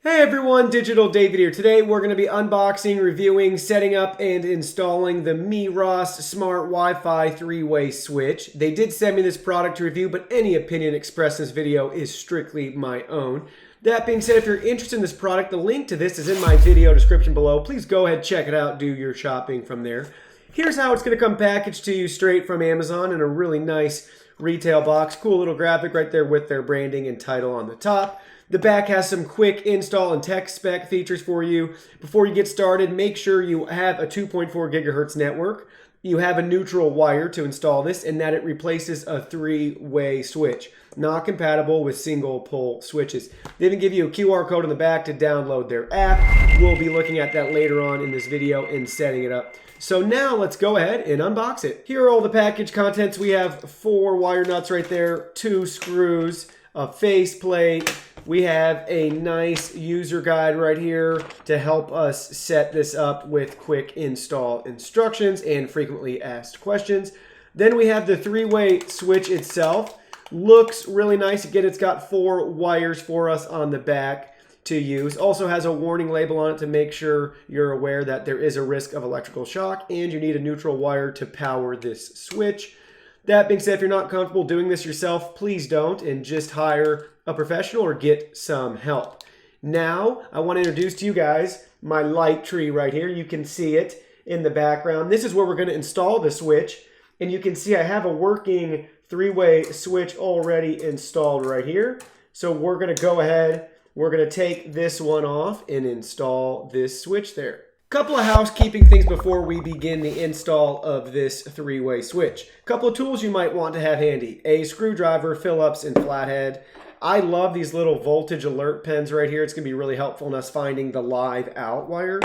Hey everyone, Digital David here. Today we're going to be unboxing, reviewing, setting up, and installing the Meross Smart Wi-Fi 3-way switch. They did send me this product to review, but any opinion expressed in this video is strictly my own. That being said, if you're interested in this product, the link to this is in my video description below. Please go ahead, check it out, do your shopping from there. Here's how it's going to come packaged to you straight from Amazon in a really nice retail box. Cool little graphic right there with their branding and title on the top. The back has some quick install and tech spec features for you. Before you get started, make sure you have a 2.4 gigahertz network. You have a neutral wire to install this, and that it replaces a 3-way switch. Not compatible with single pole switches. They even give you a QR code on the back to download their app. We'll be looking at that later on in this video and setting it up. So now let's go ahead and unbox it. Here are all the package contents. We have 4 wire nuts right there, 2 screws, a face plate. We have a nice user guide right here to help us set this up with quick install instructions and frequently asked questions. Then we have the 3-way switch itself. Looks really nice. Again, it's got 4 wires for us on the back to use. Also has a warning label on it to make sure you're aware that there is a risk of electrical shock and you need a neutral wire to power this switch. That being said, if you're not comfortable doing this yourself, please don't, and just hire a professional or get some help. Now, I want to introduce to you guys my light tree right here. You can see it in the background. This is where we're going to install the switch, and you can see I have a working 3-way switch already installed right here. So we're going to go ahead, we're going to take this one off and install this switch there. Couple of housekeeping things before we begin the install of this 3-way switch. Couple of tools you might want to have handy. A screwdriver, Phillips, and flathead. I love these little voltage alert pens right here. It's going to be really helpful in us finding the live out wire.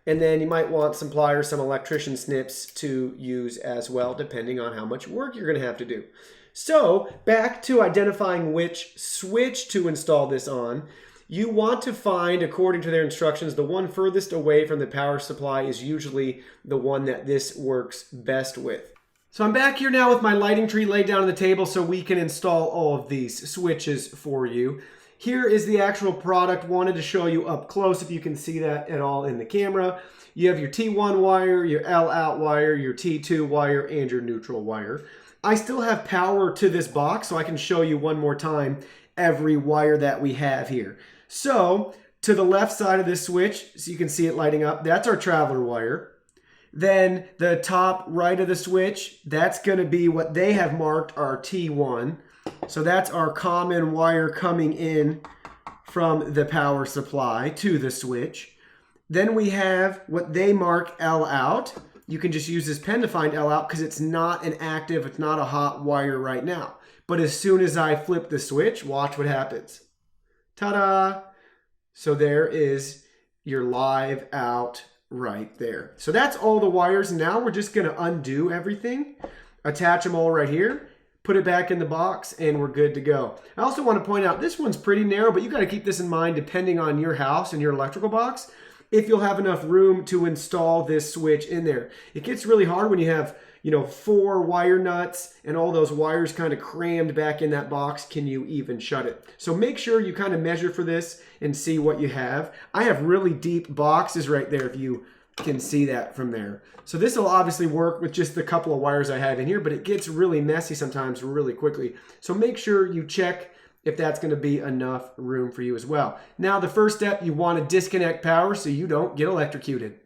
And then you might want some pliers, some electrician snips to use as well, depending on how much work you're going to have to do. So back to identifying which switch to install this on. You want to find, according to their instructions, the one furthest away from the power supply is usually the one that this works best with. So I'm back here now with my lighting tree laid down on the table so we can install all of these switches for you. Here is the actual product. Wanted to show you up close if you can see that at all in the camera. You have your T1 wire, your L out wire, your T2 wire, and your neutral wire. I still have power to this box, so I can show you one more time every wire that we have here. So to the left side of this switch, so you can see it lighting up, that's our traveler wire. Then the top right of the switch, that's going to be what they have marked our T1. So that's our common wire coming in from the power supply to the switch. Then we have what they mark L out. You can just use this pen to find L out because it's not an active, it's not a hot wire right now. But as soon as I flip the switch, watch what happens. Ta-da! So there is your live out right there. So that's all the wires. Now we're just going to undo everything, attach them all right here, put it back in the box, and we're good to go. I also want to point out this one's pretty narrow, but you got to keep this in mind depending on your house and your electrical box, if you'll have enough room to install this switch in there. It gets really hard when you have 4 wire nuts and all those wires kind of crammed back in that box. Can you even shut it? So make sure you kind of measure for this and see what you have. I have really deep boxes right there if you can see that from there. So this will obviously work with just the couple of wires I have in here, but it gets really messy sometimes really quickly. So make sure you check if that's going to be enough room for you as well. Now the first step, you want to disconnect power so you don't get electrocuted.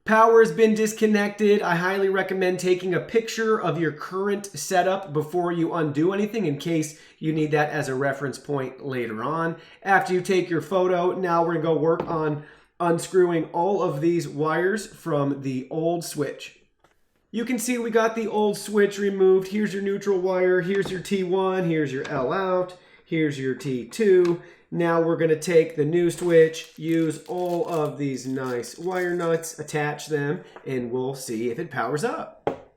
Power has been disconnected. I highly recommend taking a picture of your current setup before you undo anything in case you need that as a reference point later on. After you take your photo, now we're going to go work on unscrewing all of these wires from the old switch. You can see we got the old switch removed. Here's your neutral wire. Here's your T1. Here's your L out. Here's your T2. Now we're going to take the new switch, use all of these nice wire nuts, attach them, and we'll see if it powers up.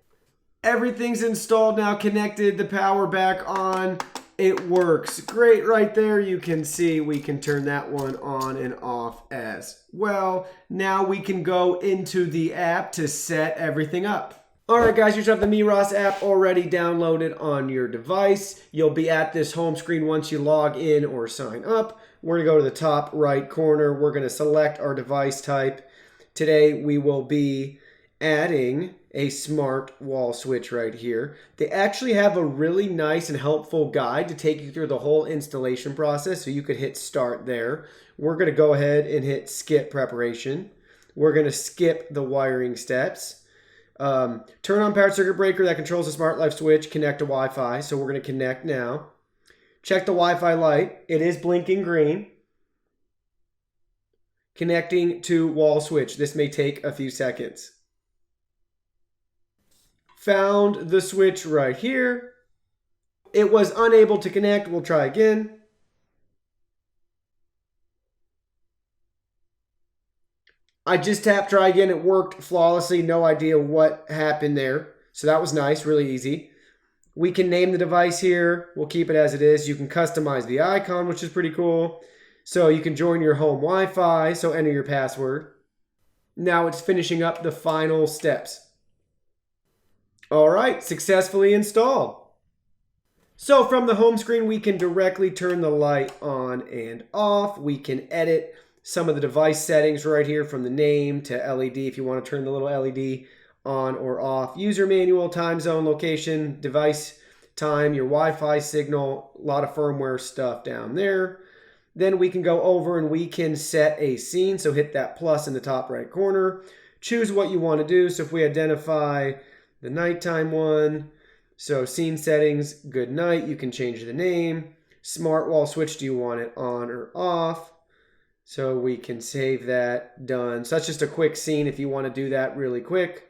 Everything's installed now, connected, the power back on. It works great right there. You can see we can turn that one on and off as well. Now we can go into the app to set everything up. Alright guys, you should have the Meross app already downloaded on your device. You'll be at this home screen once you log in or sign up. We're going to go to the top right corner. We're going to select our device type. Today we will be adding a smart wall switch right here. They actually have a really nice and helpful guide to take you through the whole installation process, so you could hit start there. We're going to go ahead and hit skip preparation. We're going to skip the wiring steps. Turn on powered circuit breaker that controls the smart light switch, connect to Wi-Fi. So we're going to connect now. Check the Wi-Fi light. It is blinking green. Connecting to wall switch. This may take a few seconds. Found the switch right here. It was unable to connect. We'll try again. I just tapped try again. It worked flawlessly. No idea what happened there. So that was nice, really easy. We can name the device here. We'll keep it as it is. You can customize the icon, which is pretty cool. So you can join your home Wi-Fi. So enter your password. Now it's finishing up the final steps. All right, successfully installed. So from the home screen, we can directly turn the light on and off. We can edit some of the device settings right here, from the name to LED if you want to turn the little LED on or off. User manual, time zone, location, device time, your Wi-Fi signal, a lot of firmware stuff down there. Then we can go over and we can set a scene. So hit that plus in the top right corner. Choose what you want to do. So if we identify the nighttime one, so scene settings, good night, you can change the name. Smart wall switch, do you want it on or off? So we can save that, done. So that's just a quick scene if you want to do that really quick.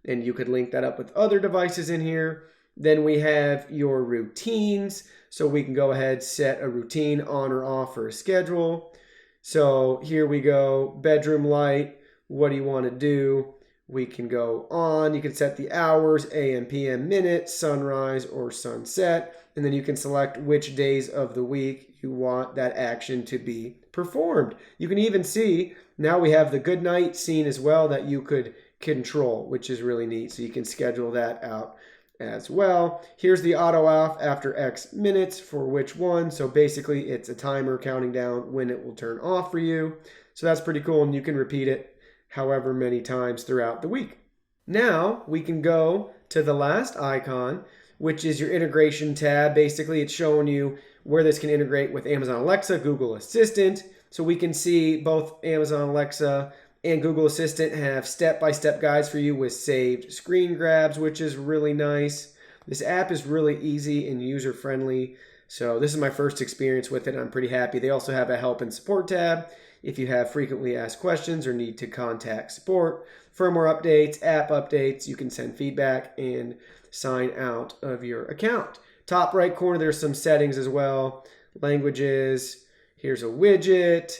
And you could link that up with other devices in here. Then we have your routines. So we can go ahead, set a routine on or off for a schedule. So here we go, bedroom light. What do you want to do? We can go on. You can set the hours, AM, PM, minutes, sunrise or sunset. And then you can select which days of the week you want that action to be performed. You can even see now we have the good night scene as well that you could control, which is really neat. So you can schedule that out as well. Here's the auto off after X minutes for which one. So basically it's a timer counting down when it will turn off for you. So that's pretty cool, and you can repeat it however many times throughout the week. Now we can go to the last icon, which is your integration tab. Basically, it's showing you where this can integrate with Amazon Alexa, Google Assistant. So we can see both Amazon Alexa and Google Assistant have step-by-step guides for you with saved screen grabs, which is really nice. This app is really easy and user-friendly. So this is my first experience with it. I'm pretty happy. They also have a help and support tab if you have frequently asked questions or need to contact support. Firmware updates, app updates, you can send feedback and sign out of your account. Top right corner, there's some settings as well. Languages, here's a widget.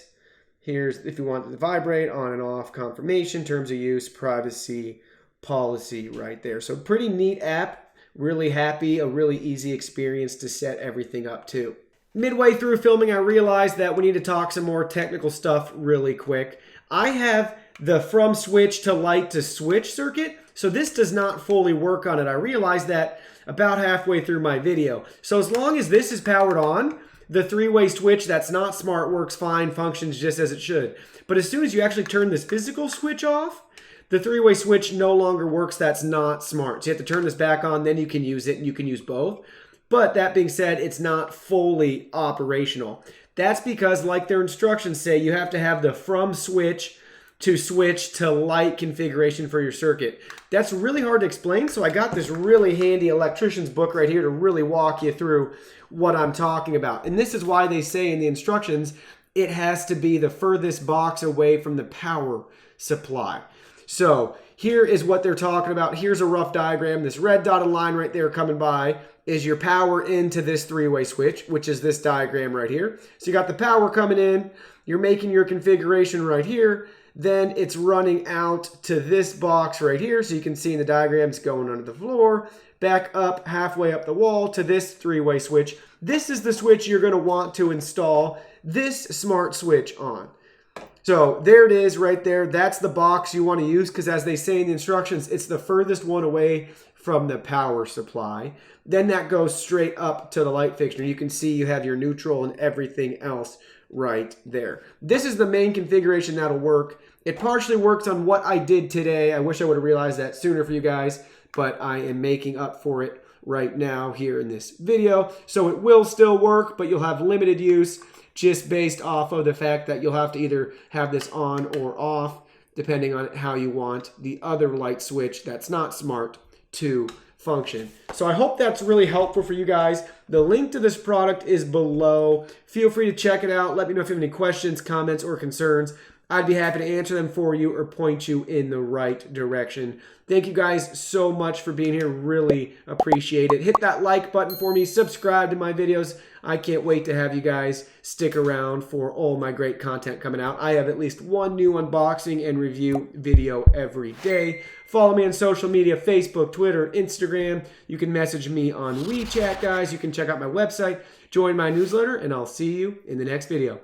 Here's if you want it to vibrate, on and off, confirmation, terms of use, privacy, policy right there. So pretty neat app, really happy, a really easy experience to set everything up to. Midway through filming, I realized that we need to talk some more technical stuff really quick. I have the from switch to light to switch circuit, so this does not fully work on it. I realized that about halfway through my video. So as long as this is powered on, the three-way switch that's not smart works fine, functions just as it should. But as soon as you actually turn this physical switch off, the three-way switch no longer works. That's not smart. So you have to turn this back on, then you can use it, and you can use both. But that being said, it's not fully operational. That's because, like their instructions say, you have to have the from switch to light configuration for your circuit. That's really hard to explain, so I got this really handy electrician's book right here to really walk you through what I'm talking about. And this is why they say in the instructions, it has to be the furthest box away from the power supply. So here is what they're talking about. Here's a rough diagram. This red dotted line right there coming by is your power into this three-way switch, which is this diagram right here. So you got the power coming in, you're making your configuration right here, then it's running out to this box right here. So you can see in the diagram it's going under the floor, back up halfway up the wall to this three-way switch. This is the switch you're going to want to install this smart switch on. So there it is right there. That's the box you want to use because as they say in the instructions, it's the furthest one away from the power supply. Then that goes straight up to the light fixture. You can see you have your neutral and everything else right there. This is the main configuration that'll work. It partially works on what I did today. I wish I would have realized that sooner for you guys, but I am making up for it right now here in this video. So it will still work, but you'll have limited use just based off of the fact that you'll have to either have this on or off depending on how you want the other light switch that's not smart to function. So I hope that's really helpful for you guys. The link to this product is below. Feel free to check it out. Let me know if you have any questions, comments, or concerns. I'd be happy to answer them for you or point you in the right direction. Thank you guys so much for being here. Really appreciate it. Hit that like button for me. Subscribe to my videos. I can't wait to have you guys stick around for all my great content coming out. I have at least one new unboxing and review video every day. Follow me on social media, Facebook, Twitter, Instagram. You can message me on WeChat, guys. You can check out my website, join my newsletter, and I'll see you in the next video.